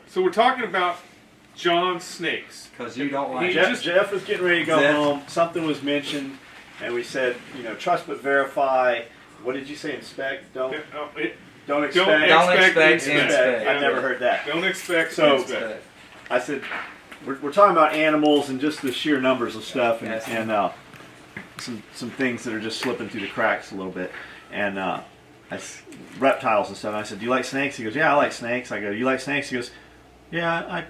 So we're talking about John Snakes. Because you don't like Jeff was getting ready to go home. Something was mentioned, and we said, trust but verify. What did you say? Inspect? Don't expect. Don't expect. I've never heard that. Don't expect. So Inspect. I said, we're talking about animals and just the sheer numbers of stuff, and some things that are just slipping through the cracks a little bit, and reptiles and stuff. And I said, do you like snakes? He goes, yeah, I like snakes. I go, you like snakes? He goes, yeah,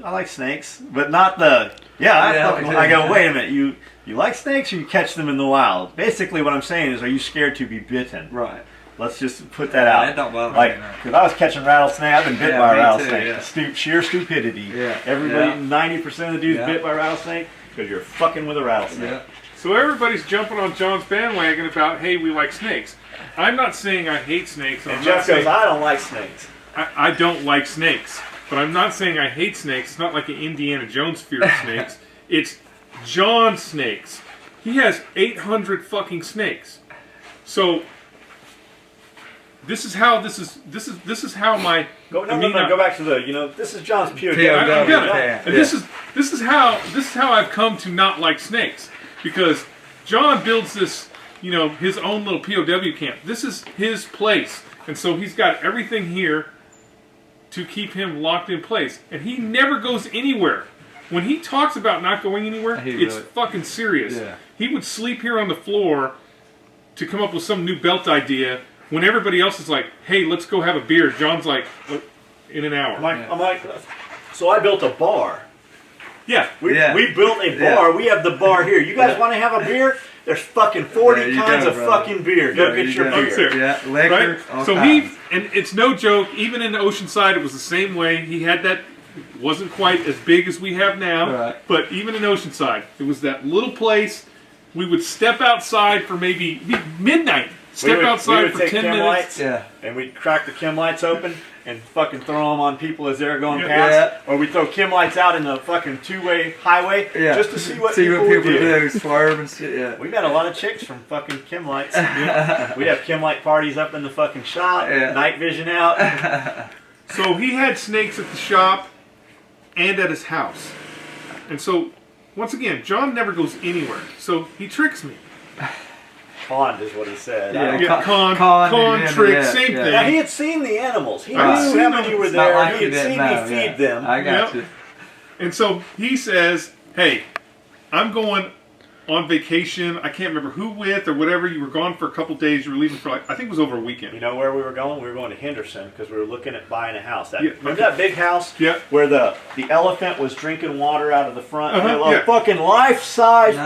I like snakes, but not the. I go, wait a minute, you like snakes or you catch them in the wild? Basically, what I'm saying is, are you scared to be bitten? Right. Let's just put that out. That don't bother like, me, no. because I was catching rattlesnake. I've been bit by a rattlesnake. Too, Sheer stupidity. Yeah. Everybody, 90% of the dudes bit by a rattlesnake because you're fucking with a rattlesnake. Yeah. So everybody's jumping on John's bandwagon about, hey, we like snakes. I'm not saying I hate snakes. And Jeff goes, I don't like snakes. I don't like snakes. But I'm not saying I hate snakes. It's not like an Indiana Jones fear of snakes. It's John Snakes. He has 800 fucking snakes. So this is how my go back to the this is John's POW. I get it. And this is how I've come to not like snakes, because John builds this his own little POW camp. This is his place, and so he's got everything here to keep him locked in place, and he never goes anywhere. When he talks about not going anywhere, it's fucking serious. Yeah. He would sleep here on the floor to come up with some new belt idea when everybody else is like, hey, let's go have a beer. John's like, in an hour. I'm like, so I built a bar. Yeah. We built a bar. Yeah. We have the bar here. You guys want to have a beer? There's fucking 40 kinds of fucking beer. Go get your beer. Yeah, liquor. Right? So and it's no joke, even in Oceanside, it was the same way. He had that, wasn't quite as big as we have now, but even in Oceanside, it was that little place. We would step outside for maybe midnight. Outside for 10 minutes. And we'd crack the chem lights open and fucking throw them on people as they're going past. Or we'd throw chem lights out in the fucking two-way highway just to see what people do. Swerve and shit. Yeah. We met a lot of chicks from fucking chem lights. We'd have chem light parties up in the fucking shop, night vision out. So he had snakes at the shop and at his house. And so, once again, John never goes anywhere. So he tricks me. Conned is what he said. Con, trick, same thing. Now, he had seen the animals. He knew how many were there. Like he had seen me feed them. I got you. And so he says, hey, I'm going on vacation. I can't remember who with or whatever. You were gone for a couple days. You were leaving for I think it was over a weekend. You know where we were going? We were going to Henderson because we were looking at buying a house. Remember that big house? Yeah. Where the elephant was drinking water out of the front? A fucking life-size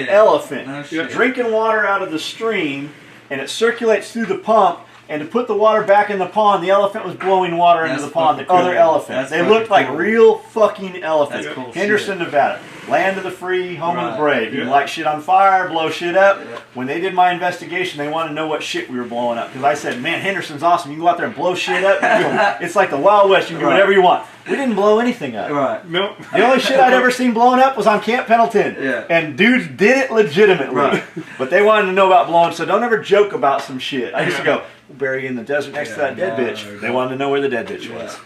elephant. Drinking water out of the stream, and it circulates through the pump. And to put the water back in the pond, the elephant was blowing water into the pond. The other elephants. They looked like real fucking elephants. Cool Henderson, Nevada. Land of the free, home of the brave. You light shit on fire, blow shit up. When they did my investigation, they wanted to know what shit we were blowing up. Because I said, man, Henderson's awesome. You can go out there and blow shit up. It's like the Wild West. You can do whatever you want. We didn't blow anything up. Nope. The only shit I'd ever seen blown up was on Camp Pendleton. And dudes did it legitimately. But they wanted to know about blowing, so don't ever joke about some shit. I used to go, we'll bury you in the desert next to that dead bitch. They wanted to know where the dead bitch was.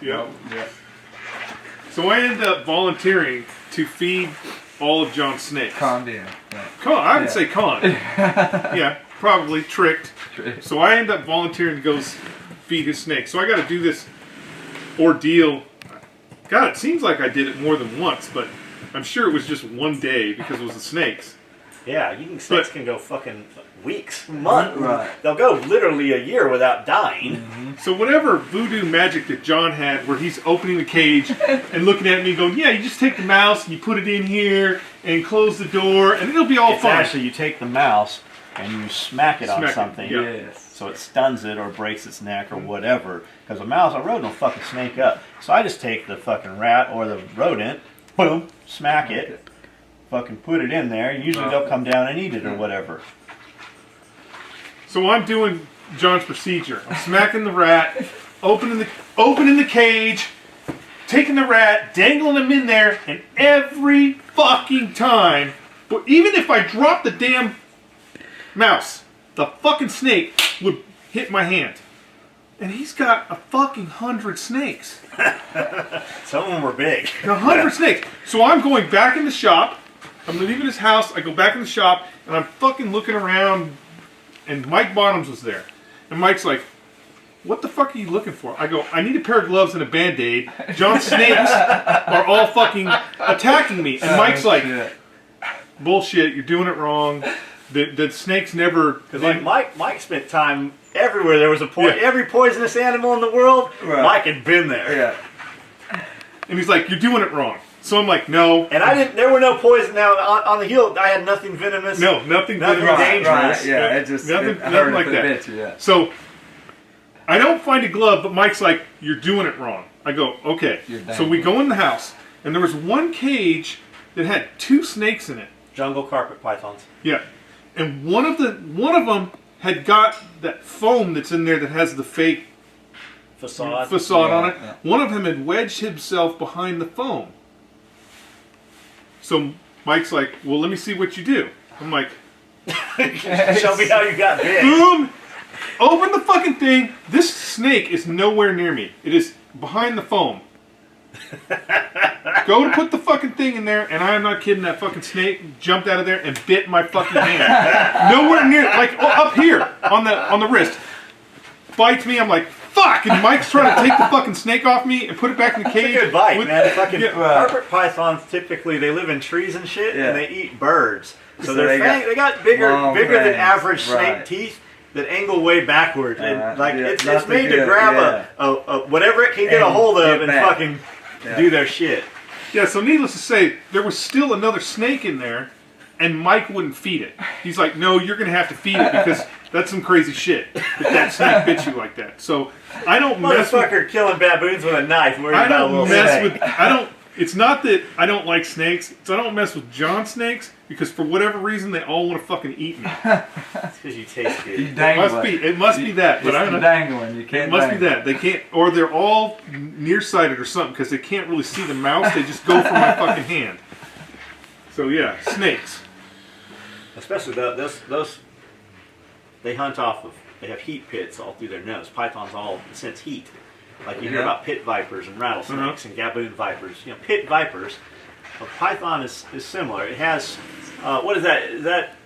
So I ended up volunteering to feed all of John's snakes. Calm down. I would say con. Probably tricked. So I ended up volunteering to go feed his snakes. So I got to do this ordeal. God, it seems like I did it more than once, but I'm sure it was just one day because it was the snakes. Yeah, snakes can go fucking weeks, months. They'll go literally a year without dying. So whatever voodoo magic that John had, where he's opening the cage and looking at me going, yeah, you just take the mouse and you put it in here and close the door and it'll be all fine. Actually, you take the mouse and you smack it on something. So it stuns it or breaks its neck or whatever. Because a rodent will fucking snake up. So I just take the fucking rat or the rodent, boom, smack it, fucking put it in there. Usually they'll come down and eat it or whatever. So I'm doing John's procedure. I'm smacking the rat, opening the cage, taking the rat, dangling him in there, and every fucking time, but even if I drop the damn mouse, the fucking snake would hit my hand. and he's got a fucking 100 snakes. Some of them were big. 100 snakes. So I'm going back in the shop. I'm leaving his house. I go back in the shop, and I'm fucking looking around, and Mike Bottoms was there. And Mike's like, what the fuck are you looking for? I go, I need a pair of gloves and a Band-Aid. John snakes are all fucking attacking me. And Mike's like, bullshit, you're doing it wrong. The snakes never... Because like Mike spent time everywhere. There was every poisonous animal in the world, Mike had been there. Yeah. And he's like, you're doing it wrong. So I'm like, no. And there were no poison. Now, on the heel, I had nothing venomous. No, nothing dangerous. Right, yeah, it just... Nothing like that. Bit you, yeah. So... I don't find a glove, but Mike's like, you're doing it wrong. I go, okay. So we go in the house, and there was one cage that had 2 snakes in it. Jungle carpet pythons. Yeah. And one of them had got that foam that's in there that has the fake facade on it. Yeah. One of them had wedged himself behind the foam. So Mike's like, well, let me see what you do. I'm like, show me how you got bit. Boom! Open the fucking thing. This snake is nowhere near me. It is behind the foam. Go to put the fucking thing in there, and I am not kidding, that fucking snake jumped out of there and bit my fucking hand. Nowhere near, like up here on the wrist. Bites me, I'm like, fuck! And Mike's trying to take the fucking snake off me and put it back in the cage. It's a good bite, man. Fucking carpet pythons, typically, they live in trees and shit, and they eat birds. So they got bigger than average snake teeth that angle way backward, and it's made to grab a whatever it can get a hold of and fucking do their shit. Yeah, so needless to say, there was still another snake in there, and Mike wouldn't feed it. He's like, no, you're going to have to feed it because that's some crazy shit if that snake bit you like that. So I don't mess with... Motherfucker killing baboons with a knife. It's not that I don't like snakes. It's I don't mess with John snakes because for whatever reason they all want to fucking eat me. It's because you taste good. It must be that. But I don't know. Dangling. You can't. It must be that they can't, or they're all nearsighted or something because they can't really see the mouse. They just go for my fucking hand. So yeah, snakes. Especially those. They hunt off of. They have heat pits all through their nose. Pythons all sense heat. Like you hear about pit vipers and rattlesnakes and gaboon vipers. You know, pit vipers. A python is similar. It has what is that?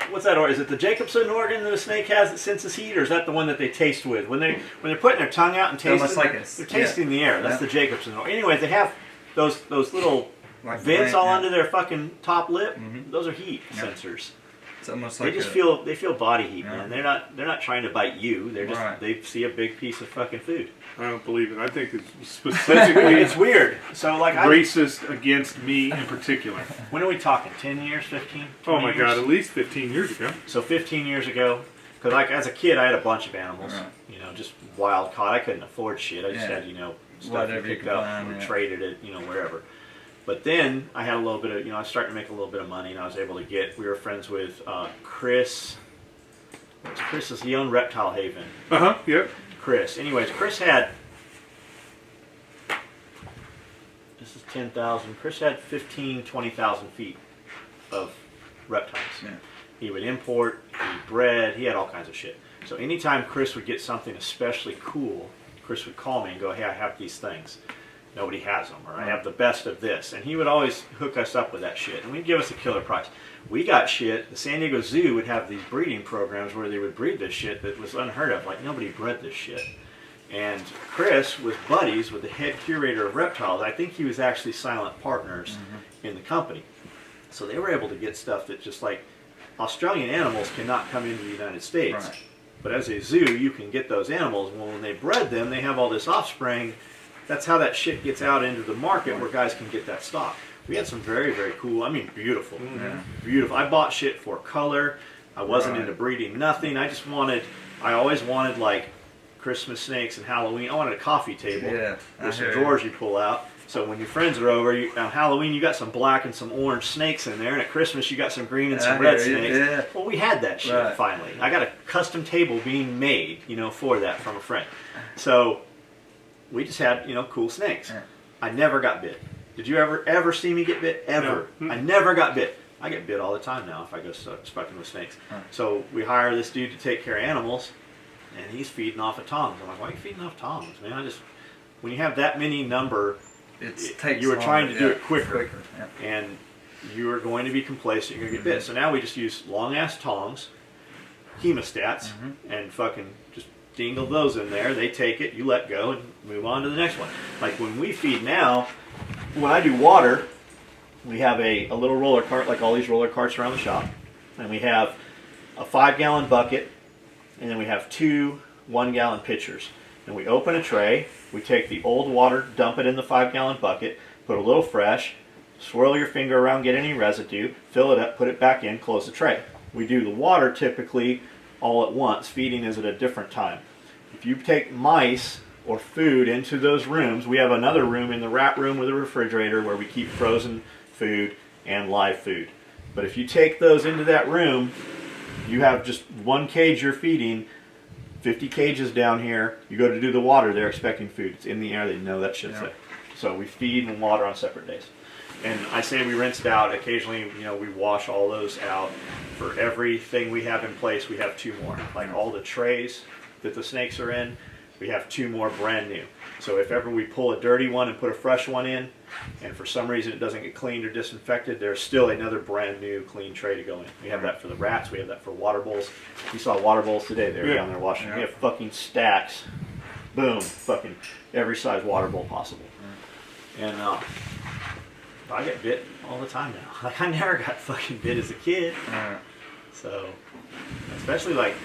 What's that organ? Is it the Jacobson organ that a snake has that senses heat, or is that the one that they taste with? When they're putting their tongue out and tasting, they're tasting the air. That's the Jacobson organ. Anyways, they have those little vents all under their fucking top lip. Those are heat sensors. It's almost like they feel body heat, man. They're not trying to bite you. They're just they see a big piece of fucking food. I don't believe it. I think it's specifically it's weird. So like racist against me in particular. When are we talking? 10 years, 15? Oh my god, at least 15 years ago. So 15 years ago, because like as a kid I had a bunch of animals. You know, just wild caught. I couldn't afford shit. I just had stuff you picked up and traded it wherever. But then I had a little bit of, I was starting to make a little bit of money, and I was able to we were friends with Chris. Chris is, he owned Reptile Haven. Yep. Chris. Anyways, Chris had, this is 10,000. Chris had 20,000 feet of reptiles. Yeah. He would import, he bred, he had all kinds of shit. So anytime Chris would get something especially cool, Chris would call me and go, hey, I have these things. Nobody has them, or I have the best of this. And he would always hook us up with that shit, and he'd give us a killer price. We got shit. The San Diego Zoo would have these breeding programs where they would breed this shit that was unheard of. Like, nobody bred this shit. And Chris was buddies with the head curator of reptiles. I think he was actually silent partners in the company. So they were able to get stuff that just like, Australian animals cannot come into the United States. Right. But as a zoo, you can get those animals. Well, when they bred them, they have all this offspring. That's how that shit gets out into the market where guys can get that stock. We had some very, very cool, beautiful. Beautiful. I bought shit for color. I wasn't into breeding nothing. I always wanted like Christmas snakes and Halloween. I wanted a coffee table with some drawers you pull out. So when your friends are over, on Halloween you got some black and some orange snakes in there, and at Christmas you got some green and some red snakes. Yeah. Well, we had that shit finally. I got a custom table being made, for that from a friend. So we just had, cool snakes. Yeah. I never got bit. Did you ever see me get bit? Ever. No. I never got bit. I get bit all the time now if I go fucking with snakes. So we hire this dude to take care of animals, and he's feeding off of tongs. I'm like, why are you feeding off tongs, man? When you have that many number, you were trying to do it quicker. Yeah. And you are going to be complacent, you're going to get bit. So now we just use long-ass tongs, hemostats, and fucking just dingle those in there. They take it, you let go, and move on to the next one. Like when we feed now, when I do water, we have a little roller cart, like all these roller carts around the shop. And we have a 5-gallon bucket, and then we have 2 1-gallon pitchers. And we open a tray, we take the old water, dump it in the 5-gallon bucket, put a little fresh, swirl your finger around, get any residue, fill it up, put it back in, close the tray. We do the water typically all at once. Feeding is at a different time. If you take mice or food into those rooms, we have another room in the rat room with a refrigerator where we keep frozen food and live food. But if you take those into that room, you have just 1 cage you're feeding, 50 cages down here. You go to do the water, they're expecting food. It's in the air, they know that shit's there. So we feed and water on separate days. And I say we rinse it out. Occasionally, we wash all those out. For everything we have in place, we have 2 more. Like all the trays that the snakes are in, we have 2 more brand new. So if ever we pull a dirty one and put a fresh one in, and for some reason it doesn't get cleaned or disinfected, there's still another brand new clean tray to go in. We have that for the rats. We have that for water bowls. We saw water bowls today. They were down there washing. We have fucking stacks. Boom. Fucking every size water bowl possible. And I get bit all the time now. Like I never got fucking bit as a kid. So, especially like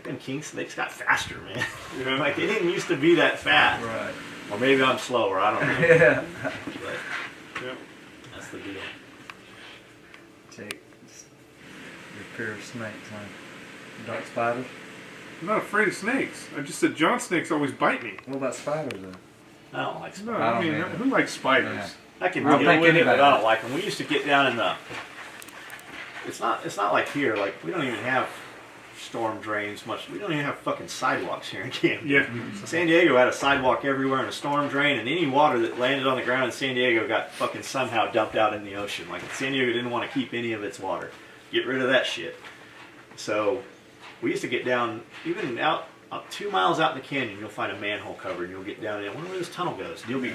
them king snakes got faster, man. Yeah. Like they didn't used to be that fast. Right. Or maybe I'm slower. I don't know. Yeah. But Yeah. that's the deal. Jake, your fear of snakes, huh? Dark spiders? I'm not afraid of snakes. I just said John snakes always bite me. What about spiders, though? I don't like No, spiders. I don't mean, either. who likes spiders? Yeah. I can I don't deal think with it, anybody but I does. don't like them. We used to get down in the. It's not like here. Like we don't even have storm drains much. We don't even have fucking sidewalks here in Camden. Yeah. San Diego had a sidewalk everywhere and a storm drain, and any water that landed on the ground in San Diego got fucking somehow dumped out in the ocean. Like San Diego didn't want to keep any of its water. Get rid of that shit. So we used to get down, even out 2 miles out in the canyon, you'll find a manhole cover, and you'll get down in. I wonder where this tunnel goes. And you'll be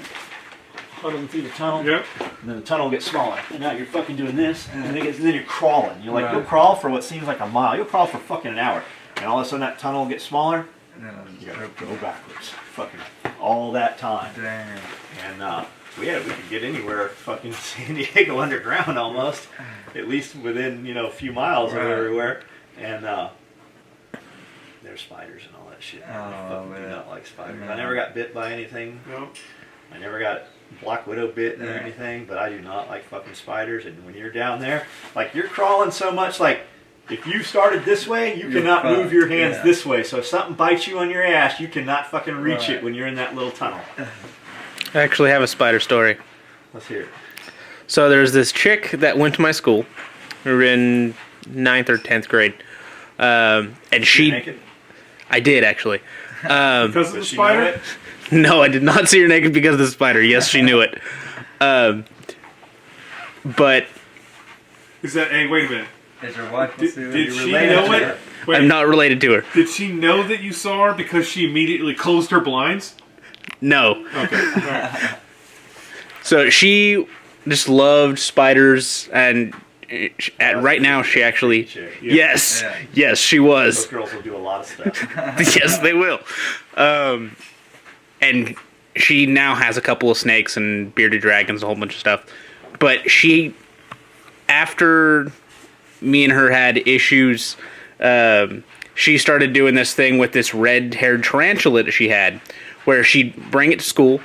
huddling through the tunnel. Yep. And then the tunnel gets smaller. And now you're fucking doing this, and then you're crawling. You're like, Right. you'll crawl for what seems like a mile. You'll crawl for fucking an hour. And all of a sudden that tunnel gets smaller. You gotta go backwards. Fucking all that time. Damn. And we could get anywhere fucking San Diego underground almost. At least within, a few miles of Right. everywhere. And there's spiders and all that shit. I Oh, fucking do man. not like spiders. Man. I never got bit by anything. No. I never got black widow bit or Yeah. anything, but I do not like fucking spiders. And when you're down there, like you're crawling so much, like if you started this way, you You're cannot fucked. move your hands Yeah. this way. So if something bites you on your ass, you cannot fucking reach Right. it when you're in that little tunnel. I actually have a spider story. Let's hear it. So there's this chick that went to my school. We were in 9th or 10th grade. And she... Naked? Uh, I did, actually. Because of Does the she know spider? it? No, I did not see her naked because of the spider. Yes, she knew it. But Is that, hey, wait a minute. Is your wife Did, you did she related know to it? her? Wait, I'm not related to her. did she know that you saw her because she immediately closed her blinds? No. Okay. All right. So she just loved spiders, and right now she actually... Chick. Yes. Yeah. Yes, she Those was. girls will do a lot of stuff. Yes, they will. And she now has a couple of snakes and bearded dragons, a whole bunch of stuff. But she, after me and her had issues, she started doing this thing with this red-haired tarantula that she had, where she'd bring it to school,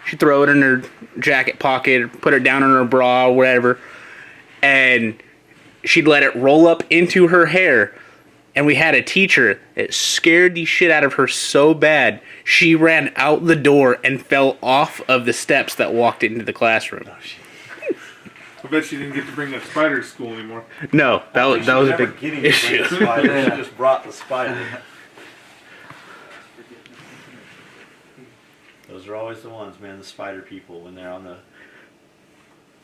she'd throw it in her jacket pocket, put it down in her bra, or whatever, and she'd let it roll up into her hair. And we had a teacher that scared the shit out of her so bad, she ran out the door and fell off of the steps that walked into the classroom. I bet she didn't get to bring that spider to school anymore. No, that was a Never big getting to issue. bring the spider. She just brought the spider. Those are always the ones, man, the spider people, when they're on the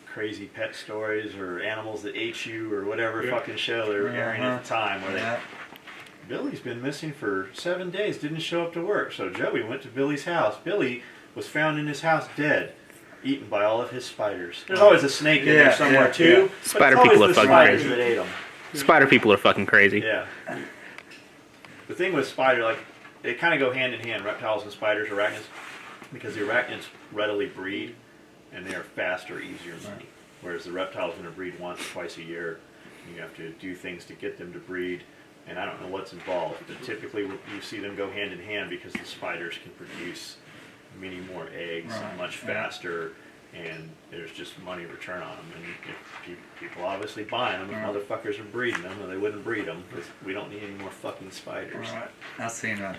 crazy pet stories or animals that ate you or whatever Yeah. fucking show they're airing at the time where Yeah. Billy's been missing for 7 days, didn't show up to work. So Joey went to Billy's house. Billy was found in his house dead, eaten by all of his spiders. There's always a snake in there somewhere too. But Spider it's always people are the fucking spiders crazy. that ate 'em. Spider people are fucking crazy. Yeah. The thing with spider, like, they kind of go hand in hand, reptiles and spiders, arachnids, because the arachnids readily breed, and they are faster, easier money. Whereas the reptile's going to breed once or twice a year. You have to do things to get them to breed, and I don't know what's involved, but typically you see them go hand in hand because the spiders can produce many more eggs much faster, and there's just money return on them. And if people obviously buying them, if motherfuckers are breeding them, or they wouldn't breed them, because we don't need any more fucking spiders. Right. I seen one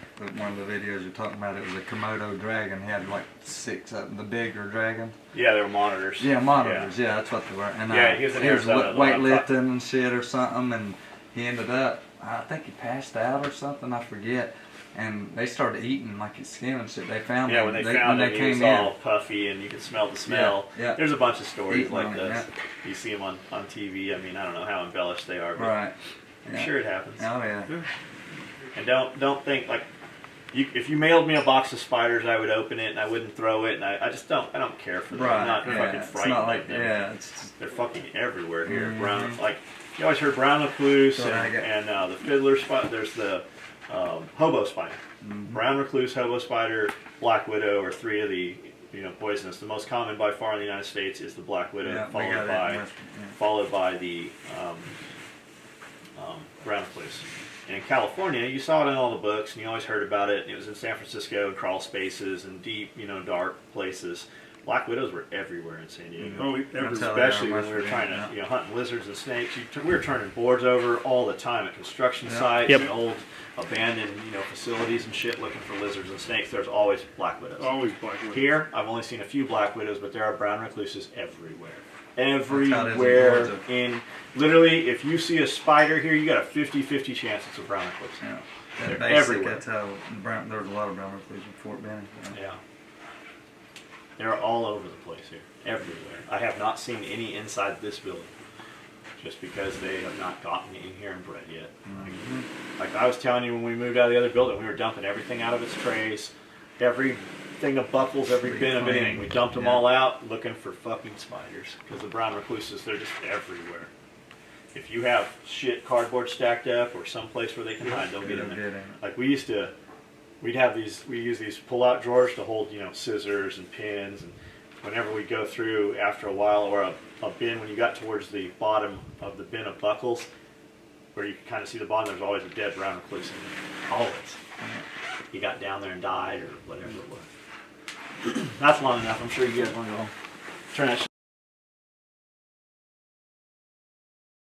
of the videos you're talking about. It was a Komodo dragon. He had like 6 of them, the bigger dragon. Yeah, they were monitors. Yeah, monitors. Yeah, that's what they were. And Yeah, he was in he was Arizona, weightlifting and shit or something, and he ended up. I think he passed out or something. I forget. And they started eating like his skin and shit. They found Yeah, him. when they found him, he was all in. puffy, and you could smell the smell. Yeah. There's a bunch of stories Eating like on it, this. You see them on TV. I mean, I don't know how embellished they are, but Right. I'm sure it happens. Oh yeah. And don't think like if you mailed me a box of spiders, I would open it and I wouldn't throw it, and I just don't care for them. Right. I'm not fucking It's frightened not like of them. it's just, They're fucking everywhere here. Mhm. Brown, like you always heard brown recluse Right. and the fiddler spider. There's the hobo spider. Brown recluse, hobo spider, black widow are 3 of the poisonous. The most common by far in the United States is the black widow, yeah, we got that. followed by the brown recluse. And in California, you saw it in all the books, and you always heard about it. And it was in San Francisco, and crawl spaces, and deep, dark places. Black widows were everywhere in San Diego. Oh, Especially when we were trying to, hunt lizards and snakes. We were turning boards over all the time at construction sites and old abandoned, facilities and shit, looking for lizards and snakes. There's always black widows. Always black widows. Here, I've only seen a few black widows, but there are brown recluses everywhere. Everywhere. Literally, if you see a spider here, you got a 50-50 chance it's a brown recluse. Yeah. They're Basic, everywhere. that's how there was a lot of brown recluse in Fort Benning. Yeah. They're all over the place here. Everywhere. I have not seen any inside this building. Just because they have not gotten in here and bred yet. Like I was telling you when we moved out of the other building, we were dumping everything out of its trays. Every thing of buckles, every bin of anything. We dumped them all out looking for fucking spiders. Because the brown recluses, they're just everywhere. If you have shit cardboard stacked up or someplace where they can hide, they'll get in there. Like we use these pull-out drawers to hold, scissors and pins, and whenever we go through after a while, or a bin, when you got towards the bottom of the bin of buckles, where you can kind of see the bottom, there's always a dead brown recluse in there. Always. He got down there and died, or whatever it was. That's long enough. I'm sure you guys want to go home. Turn that shit